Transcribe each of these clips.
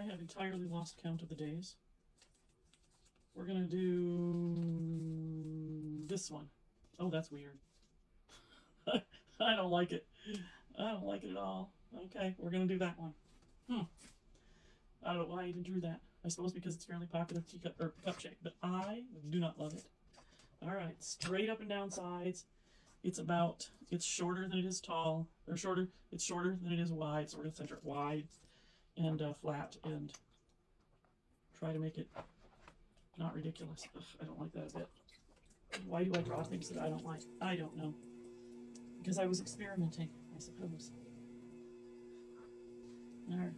I have entirely lost count of the days. We're gonna do this one. Oh, that's weird. I don't like it. I don't like it at all. Okay, we're gonna do that one. I don't know why I even drew that. I suppose because it's fairly popular teacup or cup shape, but I do not love it. All right, straight up and down sides. It's shorter than it is tall, or shorter. It's shorter than it is wide. So we're gonna center it wide and flat and try to make it not ridiculous. Ugh, I don't like that a bit. Why do I draw things that I don't like? I don't know. Because I was experimenting, I suppose. All right.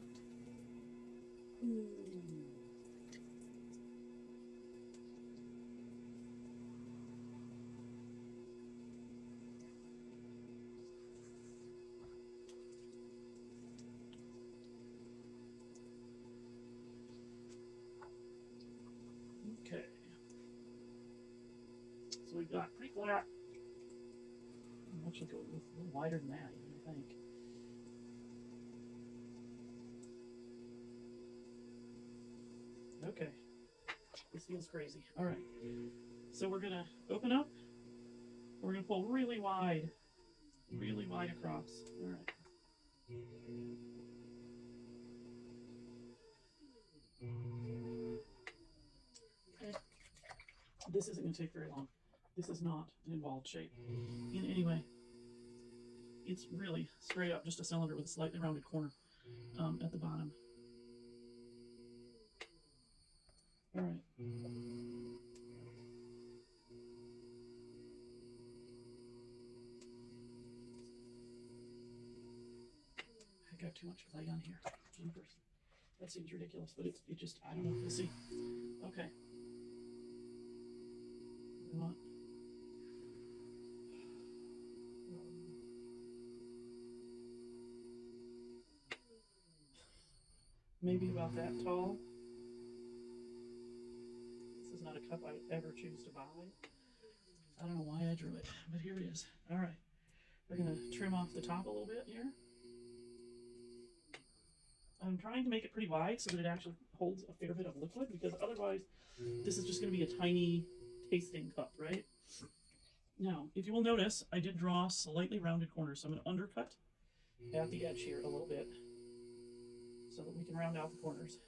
Okay. So we've got pretty flat. I'll actually go a little wider than that, even, I think. Okay. This feels crazy. All right. So we're going to open up. We're going to pull really wide across. All right. Okay. This isn't going to take very long. This is not an involved shape in any way. It's really straight up just a cylinder with a slightly rounded corner at the bottom. All right. I got too much clay on here. Jeepers. That seems ridiculous, but it just, I don't know. We'll see. Okay. We want maybe about that tall. This is not a cup I would ever choose to buy. I don't know why I drew it, but here it is. All right. We're going to trim off the top a little bit here. I'm trying to make it pretty wide so that it actually holds a fair bit of liquid, because otherwise this is just going to be a tiny tasting cup, right? Now, if you will notice, I did draw slightly rounded corners, so I'm going to undercut at the edge here a little bit so that we can round out the corners.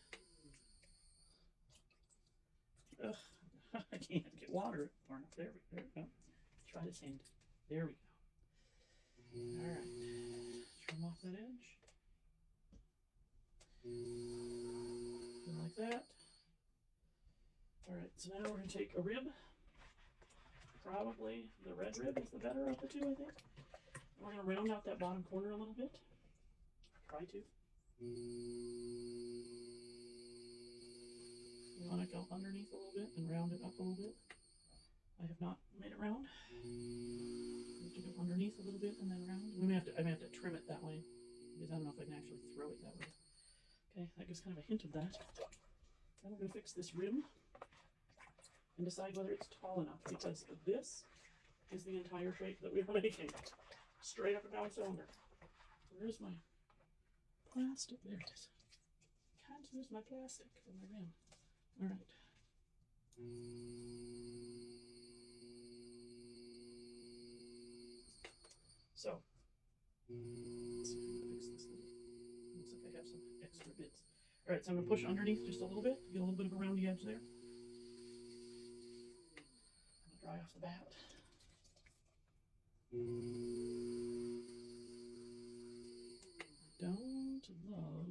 Ugh, I can't get water far enough. There we go. Try this hand. There we go. All right. Trim off that edge. Like that. All right, so now we're going to take a rib. Probably the red rib is the better of the two, I think. We're going to round out that bottom corner a little bit. Try to. You want to go underneath a little bit and round it up a little bit. I have not made it round. You have to go underneath a little bit and then round. I may have to trim it that way, because I don't know if I can actually throw it that way. Okay, that gives kind of a hint of that. Then we're going to fix this rim and decide whether it's tall enough, because this is the entire shape that we are making. Straight up and down cylinder. Where's my plastic? There it is. Can't use my plastic for my rim. All right. So, let's see if I can fix this little. Looks like I have some extra bits. All right, so I'm going to push underneath just a little bit, get a little bit of a roundy edge there. I'm going to dry off the bat. Don't love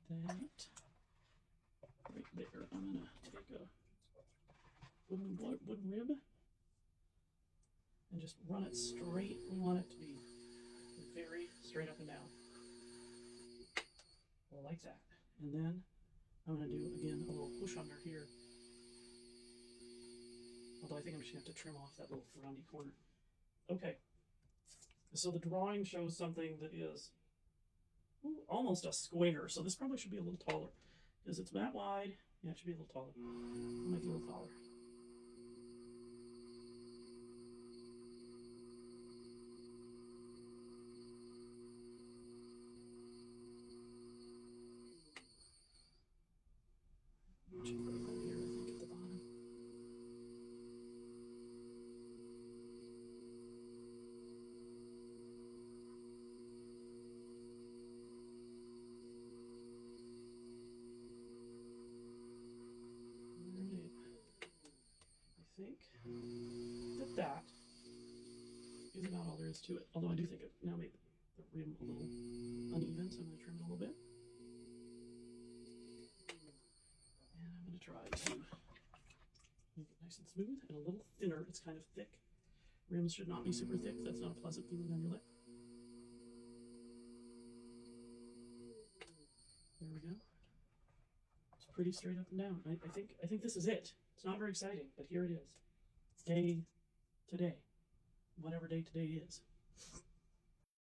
that right there. I'm going to take a wooden rib and just run it straight. We want it to be very straight up and down. Like that. And then I'm going to do, again, a little push under here. Although I think I'm just going to have to trim off that little roundy corner. Okay. So the drawing shows something that is almost a square. So this probably should be a little taller. Because it's that wide. Yeah, it should be a little taller. It might be a little taller. there is to it. Although I do think it now made the rim a little uneven, so I'm going to trim it a little bit. And I'm going to try to make it nice and smooth and a little thinner. It's kind of thick. Rims should not be super thick. That's not a pleasant feeling on your lip. There we go. It's pretty straight up and down. I think this is it. It's not very exciting, but here it is. Day today. Whatever day today is.